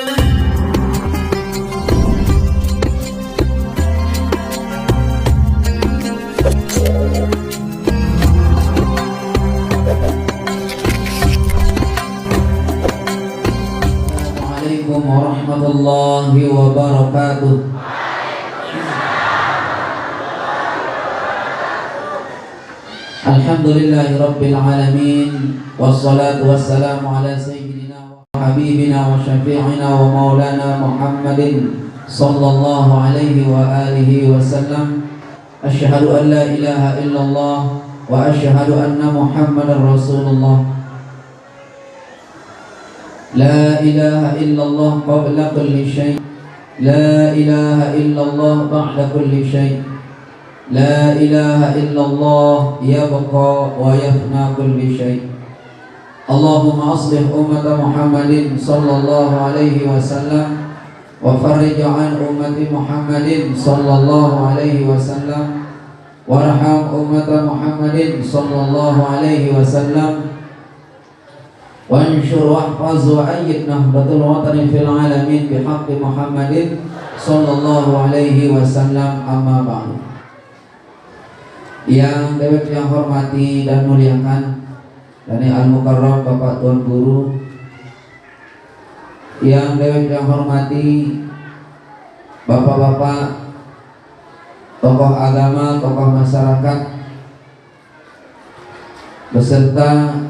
Assalamualaikum warahmatullahi wabarakatuh. Alhamdulillahi rabbil alamin, wassalatu wassalamu ala sayyidina wa habibina wa syafi'ina wa maulana Muhammadin sallallahu alaihi wa alihi wasallam. Asyhadu an la ilaha illallah wa asyhadu anna Muhammadar Rasulullah. La ilaha illallah qabla kulli syai', la ilaha illallah ba'da kulli syai', la ilaha illallah yabqa wa yafna kulli syai'. Allahumma aslih ummata Muhammadin sallallahu alaihi wasallam wa farrij an ummati Muhammadin sallallahu alaihi wasallam warham ummata Muhammadin sallallahu alaihi wasallam وانشر واحفظ وأيد نهضة الوطن في العالمين بحق محمد صلى الله عليه وسلم. Amma ba'du. Yang dewek yang hormati dan muliakan Dani Al-Mukarram Bapak Tuan Guru, yang dewek yang hormati Bapak-bapak tokoh agama, tokoh masyarakat, beserta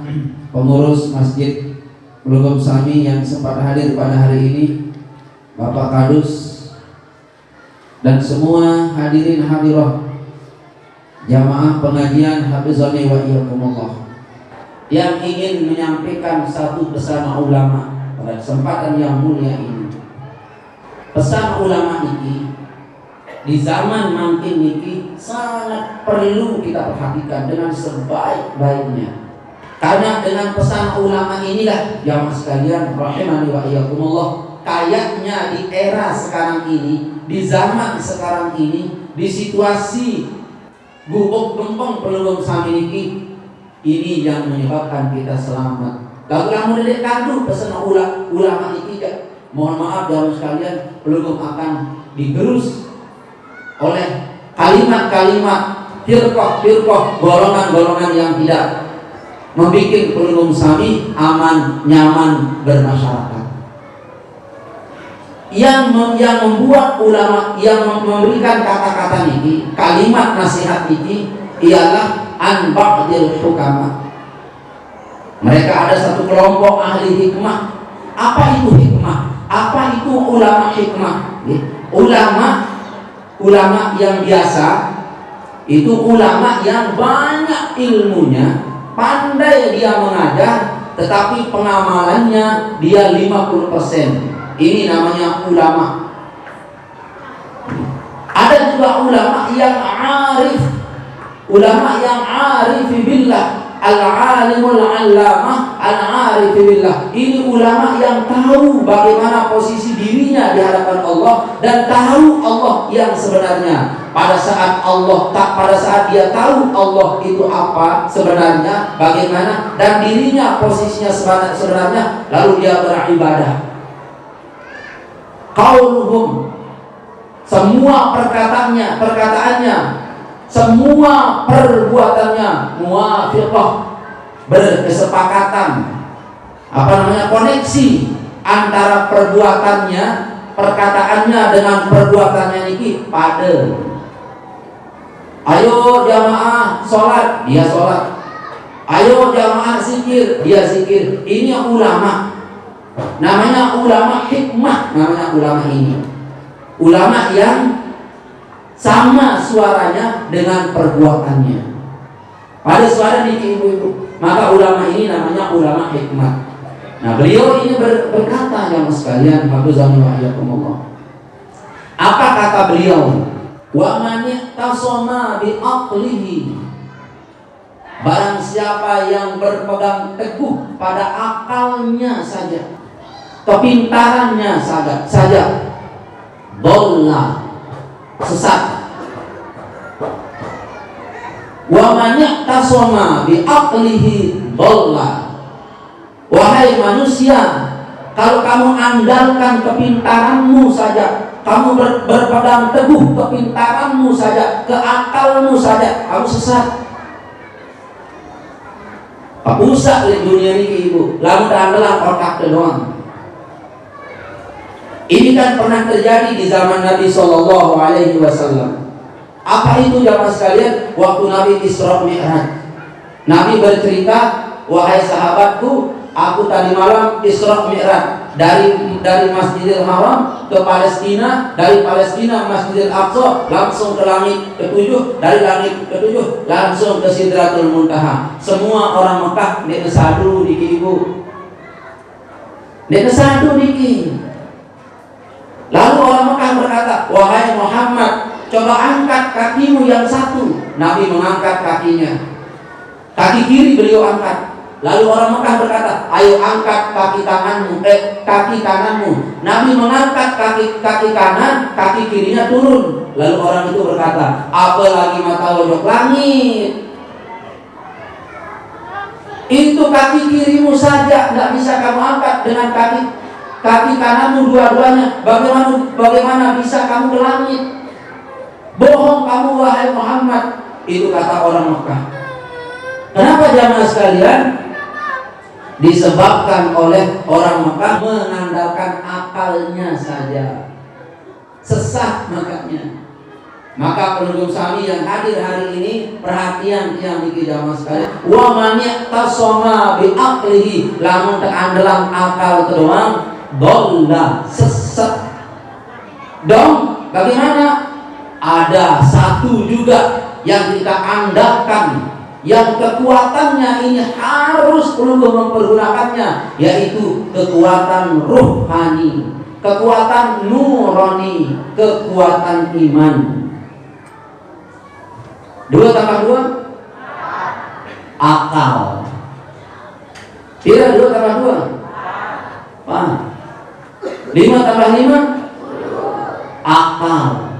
pengurus Masjid Pelugum Sami yang sempat hadir pada hari ini, Bapak Kadus, dan semua hadirin hadirah jamaah pengajian hafizani wa iyyakumullah, yang ingin menyampaikan satu pesan ulama pada kesempatan yang mulia ini. Pesan ulama ini di zaman makin ini sangat perlu kita perhatikan dengan sebaik-baiknya. Karena dengan pesan ulama inilah jamaah sekalian rahimani wa iyyakumullah, kayaknya di era sekarang ini, di zaman sekarang ini, di situasi gubuk gempeng Pelugum Sami ini yang menyebabkan kita selamat. Lalu mulai kandung pesan ulama ini, mohon maaf jamaah sekalian, Pelugum akan digerus oleh kalimat-kalimat firqah, golongan-golongan yang tidak membuat Pelugum Sami aman, nyaman bermasyarakat. Yang membuat ulama, yang memberikan kata-kata ini, kalimat nasihat ini ialah an ba'dil hukama. Mereka ada satu kelompok ahli hikmah. Apa itu hikmah? Apa itu ulama hikmah? Ulama yang biasa itu ulama yang banyak ilmunya, pandai dia mengajar, tetapi pengamalannya dia 50%. Ini namanya ulama. Ada juga ulama yang arif, billah, al-alimul allamah, al-arif billah. Ini ulama yang tahu bagaimana posisi dirinya di hadapan Allah dan tahu Allah yang sebenarnya. Pada saat dia tahu Allah itu apa sebenarnya, bagaimana, dan dirinya posisinya sebenarnya, lalu dia beribadah. Qauluhum, semua perkataannya, semua perbuatannya muwafiqah, berkesepakatan, koneksi antara perbuatannya, perkataannya dengan perbuatannya ini pada. Ayo jamaah sholat, dia sholat. Ayo jamaah zikir, dia zikir. Ini ulama. Namanya ulama hikmah, namanya ulama ini. Ulama yang sama suaranya dengan perbuatannya. Pada suara di ibu-ibu, maka ulama ini namanya ulama hikmah. Nah, beliau ini berkata yang sekalian, hafizani wa iyyakumullah. Apa kata beliau? Wa man ihtasama bi aqlihi, barang siapa yang berpegang teguh pada akalnya saja, kepintarannya saja, dhalla, sesat. Wa man ihtasama bi aqlihi dhalla. Wahai manusia, Kalau kamu andalkan kepintaranmu saja, kamu berpegang teguh kepintaranmu saja, keakalmu saja, kamu sesat. Usah di dunia ini ibu, lalu andalan otak doang. Ini kan pernah terjadi di zaman Nabi Shallallahu Alaihi Wasallam. Apa itu jamaah sekalian? Waktu Nabi Isra Mi'raj, Nabi bercerita, wahai sahabatku, aku tadi malam Isra Mi'raj dari Masjidil Haram ke Palestina, dari Palestina Masjidil Aqsa, langsung ke langit ketujuh, dari langit ketujuh langsung ke Sidratul Muntaha. Semua orang Mekah nek sadu diki ibu, nek sadu diki. Lalu orang Mekah berkata, wahai Muhammad, coba angkat kakimu yang satu. Nabi mengangkat kakinya, kaki kiri beliau angkat. Lalu orang Mekah berkata, ayo angkat kaki kananmu. Nabi mengangkat kaki kanan, kaki kirinya turun. Lalu orang itu berkata, apalagi mata wajok langit. Itu kaki kirimu saja tidak bisa kamu angkat dengan kaki kananmu dua-duanya. Bagaimana bisa kamu ke langit? Bohong kamu wahai Muhammad. Itu kata orang Mekah. Kenapa jamaah sekalian? Disebabkan oleh orang Mekah mengandalkan akalnya saja, sesat makanya. Maka penduduk Sami yang hadir hari ini, perhatian yang jamaah sekalian. Wa man yaqtasama bi aqlihi, lamun terandalan akal doang, dolla, sesat. Dong, bagaimana? Ada satu juga yang kita andalkan, yang kekuatannya ini harus perlu mempergunakannya, yaitu kekuatan ruhani, kekuatan nurani, kekuatan iman. 2 tambah 2 akal. Tidak 2 tambah 2 apa? 5 tambah 5 akal.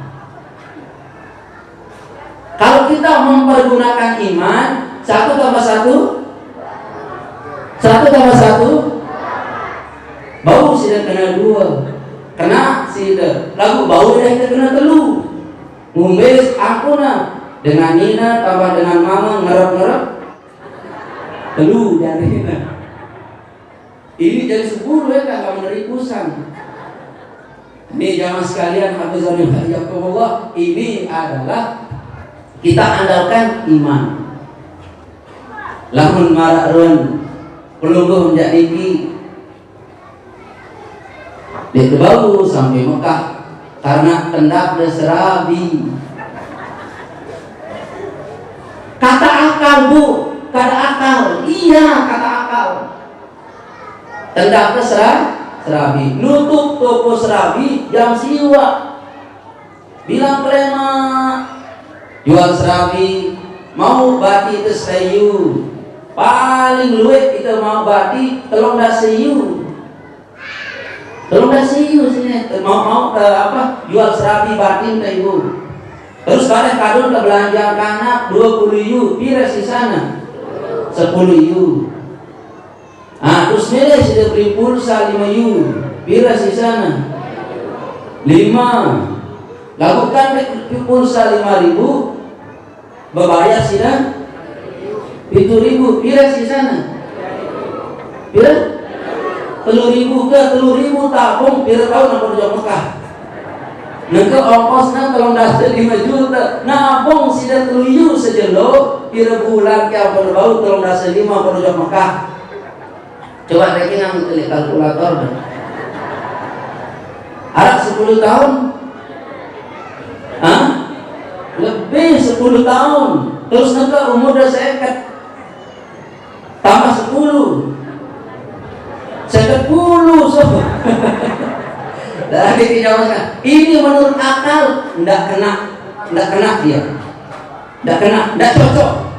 Kalau kita mempergunakan iman, 1 tambah 1 tambah 1 bau sudah kena 2, kena sudah lagu bau dah kita kena telu. Ngumbes ampuna dengan Nina tambah dengan mama ngerap telu dari Nina. Ini jadi 10 ya kan, kamu dari pusang. Ini jamaah sekalian, hafizakumullah, ini adalah kita andalkan iman. Lamun mararun pelungguh menjadi di bau sampai Mekah karena kendak serabi. Kata akal bu, kata akal, iya kata akal. Kendak serabi, nutup toko serabi jam siwa, bilang klema jual serabi, mau bati itu sayu, paling luwet itu mau bati telung dasiyu, sini mau jual serabi bati sayu. Terus kalian kadun ke belanja anak 20 yu, pira di sana 10 yu. Terus nilai sudah beri pulsa 5 yu, pira di sana 5. Lakukan pulsa 5.000, berbayar sudah 7.000, pira di sana? Pira? 3.000 ke 3.000 tabung, pira tahun nak berjuang Mekah. Nengke ongkosnya kalau dasar 5 juta, nabung sudah 3 sejelo, pira bulan ke apa bau kalau dasar 5 berjuang Mekah. Coba rekening dengan kalkulator. Ada 10 tahun. Lebih 10 tahun. Terus nanti umur dah seket tambah 10 so. Dari dijawabkan ini menurut akal tidak kena dia, tidak cocok.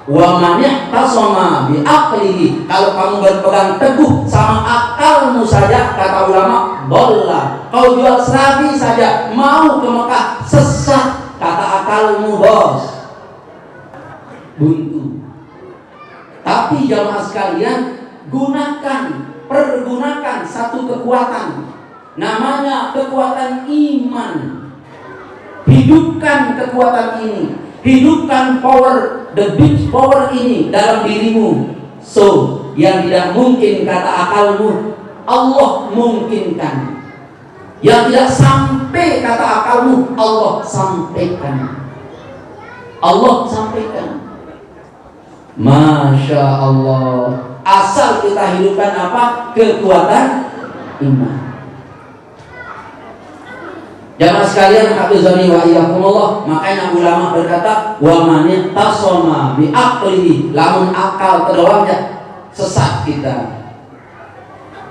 Wa man yaqtasama bi aqlihi, kalau kamu berpegang teguh sama akalmu saja, kata ulama, dolla. Kau jual serabi saja mau ke Mekah, sesat, kata akalmu bos, buntu. Tapi jamaah sekalian, gunakan pergunakan satu kekuatan, namanya kekuatan iman. Hidupkan kekuatan ini, hidupkan power, the big power ini dalam dirimu. So, yang tidak mungkin kata akalmu, Allah mungkinkan. Yang tidak sampai kata akalmu, Allah sampaikan. Allah sampaikan. Masya Allah. Asal kita hidupkan apa? Kekuatan iman. Jamaah sekalian, hafizani wa iyyakumullah, makanya ulama berkata, wa man tasama bi aqlihi, lamun akal terdoang ya sesat kita.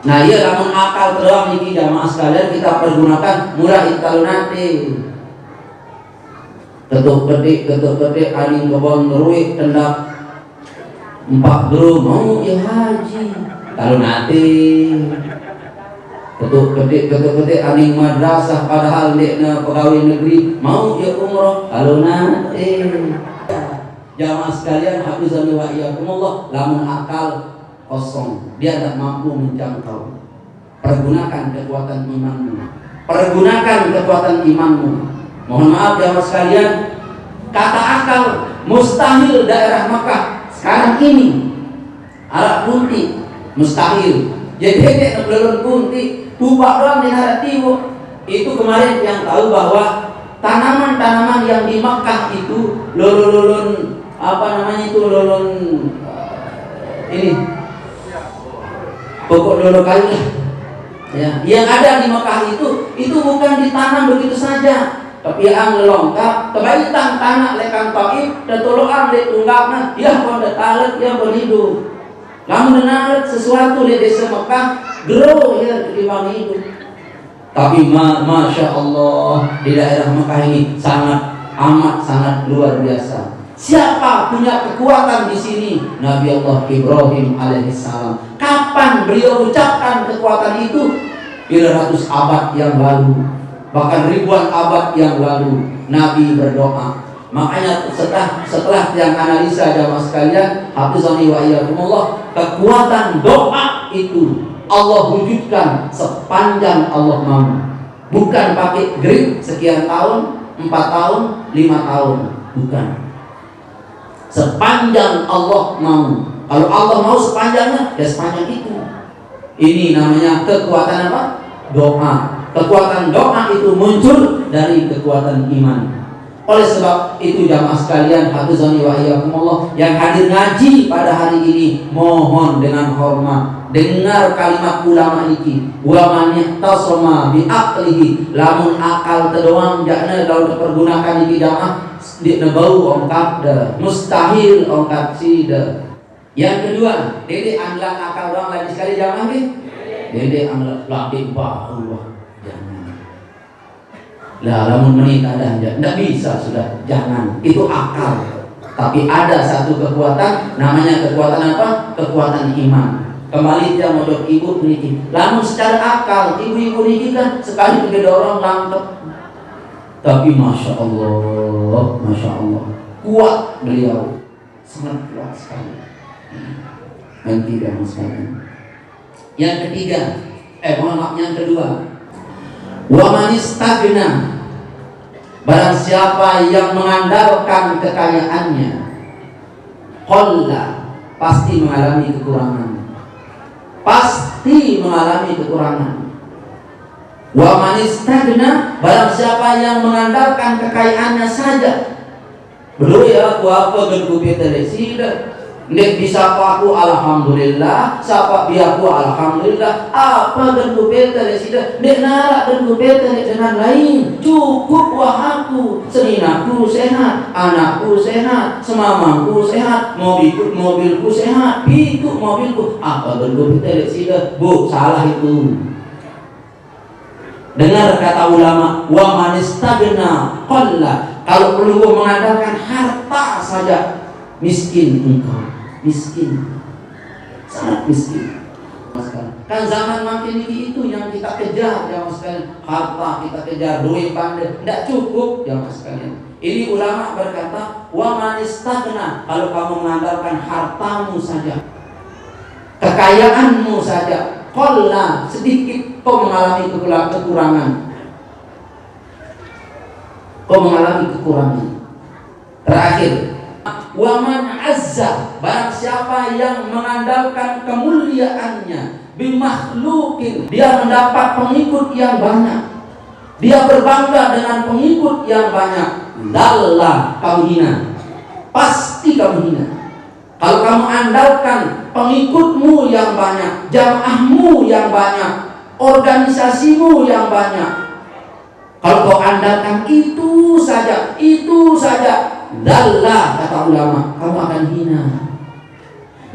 Nah, iya lamun akal terdoang niki jamaah sekalian kita pergunakan mulai kalau nanti ketuk ketik aling kebon ruik tendak 4 guru mau ya haji kalau nanti ketuk ketik aning madrasah padahal dekna pegawai negeri mau ya umroh kalau nanti. Jamaah sekalian, hafizani wa iyyakumullah, lamun akal kosong, dia tidak mampu menjangkau. Pergunakan kekuatan imanmu. Pergunakan kekuatan imanmu. Mohon maaf jamaah sekalian, kata akal mustahil daerah Makkah sekarang ini Arab Kunti mustahil. Jadi dia belum kunti Tupak doang di Timur. Itu kemarin yang tahu bahwa tanaman-tanaman yang di Makkah itu lolon apa namanya itu lolon ini pokok lolo kayu ya, yang ada di Makkah itu bukan ditanam begitu saja, tapi yang lelongkap kebaikan tanah lekang taib dan toloan le tunggakna ya pada talet ya berhidup. Lamun dengar sesuatu di desa Makkah grow ya di bawah hidup. Tapi masya Allah di daerah Makkah ini sangat luar biasa. Siapa punya kekuatan di sini? Nabi Allah Ibrahim alaihissalam. Kapan beliau ucapkan kekuatan itu? Ratus abad yang lalu, bahkan ribuan abad yang lalu Nabi berdoa. Makanya setelah yang analisa jamaah sekalian, hafizani wa iyyakumullah, kekuatan doa itu Allah wujudkan sepanjang Allah mau. Bukan pakai grip sekian tahun, 4 tahun, 5 tahun, bukan. Sepanjang Allah mau. Kalau Allah mau sepanjangnya, ya sepanjang itu. Ini namanya kekuatan apa? Doa. Kekuatan doa itu muncul dari kekuatan iman. Oleh sebab itu jamaah sekalian, hafizani wa iyyakumullah, yang hadir ngaji pada hari ini, mohon dengan hormat dengar kalimat ulama iki, wa man yahtasama bi aqlihi, lamun akal terdoang jakna kalau dipergunakan iki jamaah di nebau ongkap dah, mustahil ongkap sida. Yang kedua, dede anglang akal doang lagi sekali jamaah nih. Dede anglang latih Allah. Lah lamun menikah dah enggak bisa sudah, jangan. Itu akal. Tapi ada satu kekuatan, namanya kekuatan apa? Kekuatan iman. Kembali dia modok ibu niki. Lamun secara akal ibu-ibu niki kan sekali kedorong langkep. Tapi masya Allah kuat beliau, sangat kuat sekali. Yang tiga masalah. Yang ketiga, yang kedua, wa man istagna, barang siapa yang mengandalkan kekayaannya, qalla, pasti mengalami kekurangan. Pasti mengalami kekurangan. Wa man istagna, barang siapa yang mengandalkan kekayaannya saja. Belum ya aku apa genku sida. Nek bisa aku alhamdulillah, sapa biaku alhamdulillah, apa dan kupeta sida, nek nara dan kupeta dengan lain, cukup wah aku, seninaku sehat, anakku sehat, semamangku sehat, mobilku sehat, itu mobilku, apa dan kupeta sida, bu salah itu. Dengar kata ulama, wa man istagna qalla, kalau perlu mengandalkan harta saja, miskin engkau. Miskin, sangat miskin. Kan zaman makin ini itu yang kita kejar ya mas sekalian, harta kita kejar, duit pandai, tidak cukup ya mas sekalian. Ini ulama berkata, wa man istagna, kalau kamu mengandalkan hartamu saja, kekayaanmu saja, qalla, sedikit kau mengalami kekurangan. Kau mengalami kekurangan. Terakhir, wa man azza, barang siapa yang mengandalkan kemuliaannya bimakhlukin, dia mendapat pengikut yang banyak, dia berbangga dengan pengikut yang banyak, dalla, kamu hina, pasti kamu hina. Kalau kamu andalkan pengikutmu yang banyak, jamaahmu yang banyak, organisasimu yang banyak, kalau kau andalkan itu saja, dalla, kata ulama, kamu akan hina.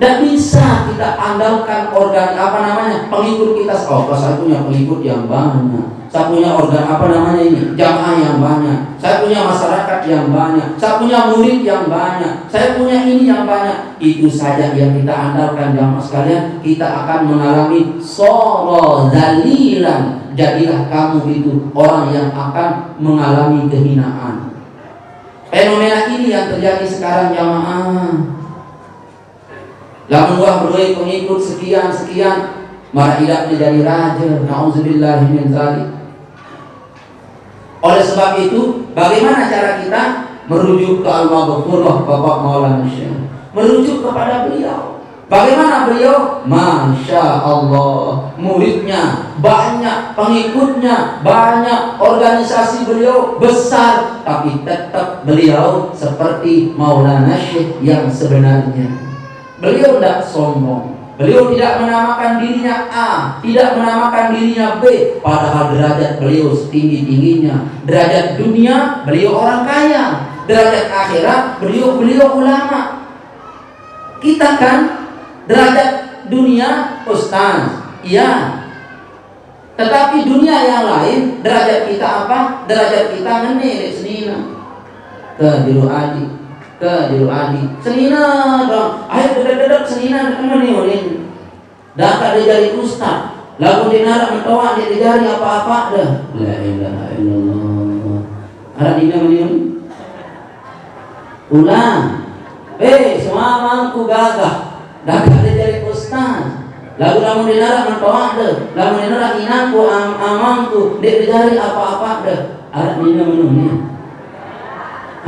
Dan bisa kita andalkan pengikut kita. Oh, saya punya pengikut yang banyak, saya punya jamaah yang banyak, saya punya masyarakat yang banyak, saya punya murid yang banyak, saya punya ini yang banyak. Itu saja yang kita andalkan, jamaah sekalian, kita akan mengalami soro zalilan. Jadilah kamu itu orang yang akan mengalami kehinaan. Fenomena ini yang terjadi sekarang, jamaah. Lamun wah beroi pengikut sekian, mara idapnya jadi raja. Nauzubillahi min dzalik. Oleh sebab itu, bagaimana cara kita merujuk ke Al-Maghfurah Bapak Maulana Syekh? Merujuk kepada beliau. Bagaimana beliau? Masya Allah, muridnya banyak, pengikutnya banyak, organisasi beliau besar, tapi tetap beliau seperti Maulana Syekh yang sebenarnya. Beliau tidak sombong, beliau tidak menamakan dirinya A, tidak menamakan dirinya B, padahal derajat beliau setinggi-tingginya. Derajat dunia beliau orang kaya, derajat akhirat beliau ulama. Kita kan derajat dunia ustaz, iya, tetapi dunia yang lain derajat kita apa? Derajat kita nenek senina ke diru adi senina dong, ayo dedek senina menih dah tak dijari ustaz, lalu dinara mentoa dia dijari apa-apa dah. La ilaha illallah. Ada dina menih ulang, semua mangku gagah dah tak dijari ustaz, lalu lamun dinara mentoa deh, lamun dinara inaku amangku dia dijari apa-apa dah. Ada dina menih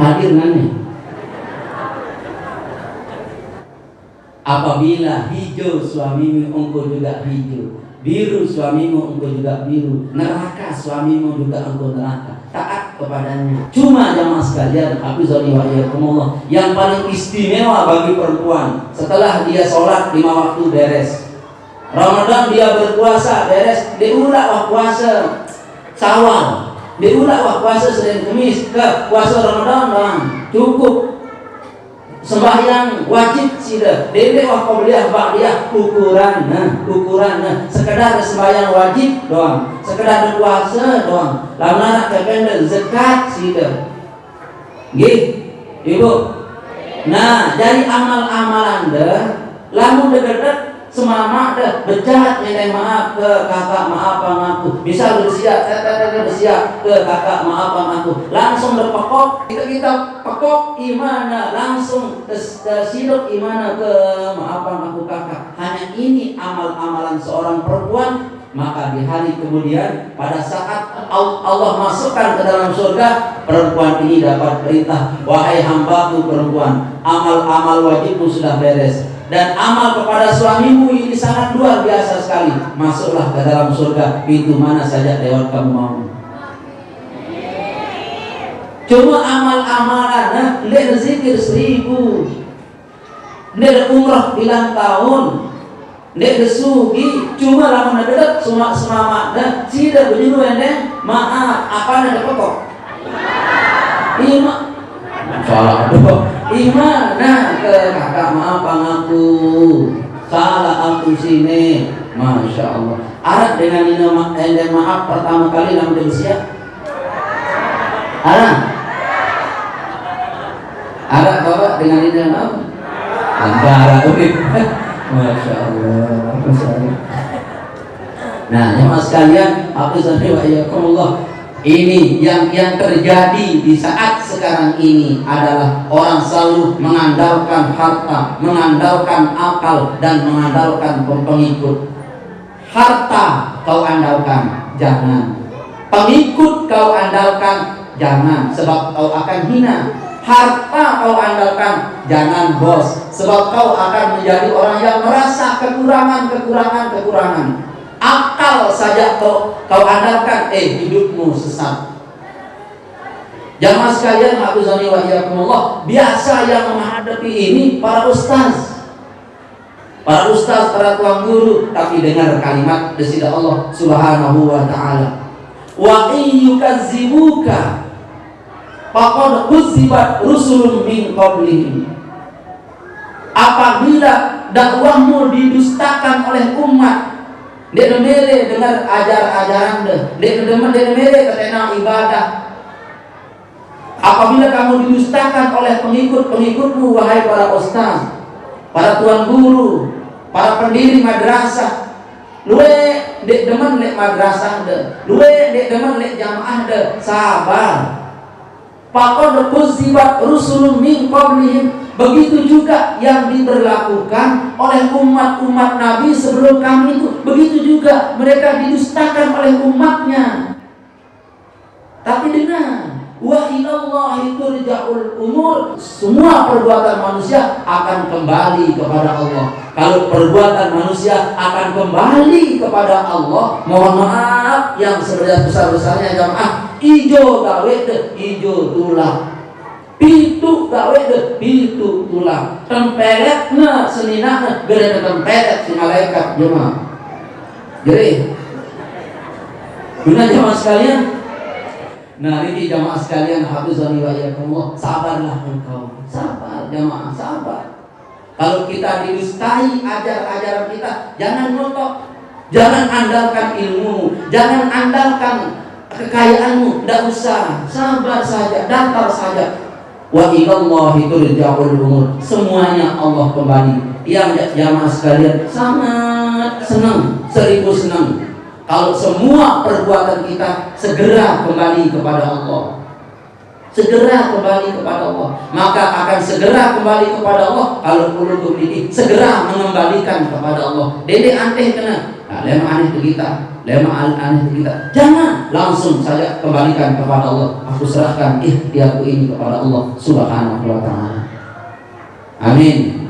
hadir nani. Apabila hijau suamimu, engkau juga hijau. Biru suamimu, engkau juga biru. Neraka suamimu, juga engkau neraka. Taat kepadanya. Cuma jamaah sekalian, hafizani wa iyyakumullah, yang paling istimewa bagi perempuan setelah dia sholat 5 waktu beres, Ramadan dia berpuasa beres, diulak wah puasa Syawal, diulak wah puasa Senin Kamis, ke puasa Ramadan doang cukup. Sembahyang wajib sida, dede wah qobliyah ba'diyah ukuran sekedar sembahyang wajib doang, sekedar puasa doang. Lamun anak kependek zakat sida. Nggih, Ibu. Nah, dari amal-amalan deh, lamun deket semama deh bejahat minta maaf ke kakak, maaf aku bisa bersiap ke kakak, maaf aku langsung depekok kita pekok imana langsung sidok imana ke maaf aku kakak. Hanya ini amal-amalan seorang perempuan. Maka di hari kemudian pada saat Allah masukkan ke dalam surga, perempuan ini dapat perintah, wahai hambaku perempuan, amal-amal wajibmu sudah beres, dan amal kepada suamimu ini sangat luar biasa sekali. Masuklah ke dalam surga, pintu mana saja lewat kamu mau. Cuma amal-amalan, lihat zikir 1000, lihat umrah bilang tahun, lihat sugi, cuma lama dekat semua dan tidak begitu ende. Maaf, apa ada pokok? Ima, salah doh. Imana ke kakak, maaf aku, salah aku sini. Masya Allah. Arab dengan ini ende maaf pertama kali dalam usia. Arab bapak dengan ini maaf. Antara Masya Allah. Nah, jemaah sekalian, hafizani wa iyyakumullah, ini yang terjadi di saat sekarang ini adalah orang selalu mengandalkan harta, mengandalkan akal, dan mengandalkan pengikut. Harta kau andalkan, jangan. Pengikut kau andalkan, jangan, sebab kau akan hina. Harta kau andalkan, jangan bos, sebab kau akan menjadi orang yang merasa kekurangan. Akal saja kau andalkan, hidupmu sesat. Jamaah sekalian, hafizani wa iyyakumullah, biasa yang menghadapi ini para ustaz, para tuan guru, tapi dengar kalimat dari Allah Subhanahu wa taala. Wa iyyukadzibuka faqad kudzibat rusulun min qablihim. Apabila dakwahmu didustakan oleh umat, dia demere dengar ajaran dia demere ketena ibadah. Apabila kamu didustakan oleh pengikut-pengikutmu, wahai para ustaz, para tuan guru, para pendiri madrasah, luwe dek demen lek madrasah luwe dek demen lek jamaah sabar. Faqad kudzibat rusulun min qablihim. Begitu juga yang diberlakukan oleh umat-umat Nabi sebelum kami itu. Begitu juga mereka didustakan oleh umatnya. Tapi dengar, wa ilallahi turja'ul umur. Semua perbuatan manusia akan kembali kepada Allah. Kalau perbuatan manusia akan kembali kepada Allah, mohon maaf yang sebesar-besarnya jamaah, ijo gawe ijo tulang, pitu gawe pitu tulang, tempeletna seninana gede tempelet si malaikat jemaah. Jadi guna jemaah sekalian, nah ini jamaah sekalian, hafizani wa iyyakumullah, sabarlah engkau, sabar jamaah, sabar. Kalau kita didustai ajaran kita, jangan ngotot, jangan andalkan ilmu, jangan andalkan kekayaanmu, tidak usah, sabar saja, datar saja. Wa ilallahi turja'ul umur. Semuanya Allah kembali. Yang jamaah sekalian sangat senang, 1000 senang kalau semua perbuatan kita segera kembali kepada Allah. Segera kembali kepada Allah, maka akan segera kembali kepada Allah. Kalau qulubul ini segera mengembalikan kepada Allah. Dede anteh kena, lema aneh kita, jangan langsung saja kembalikan kepada Allah. Aku serahkan ikhtiarku ini kepada Allah Subhanahu wa taala. Amin.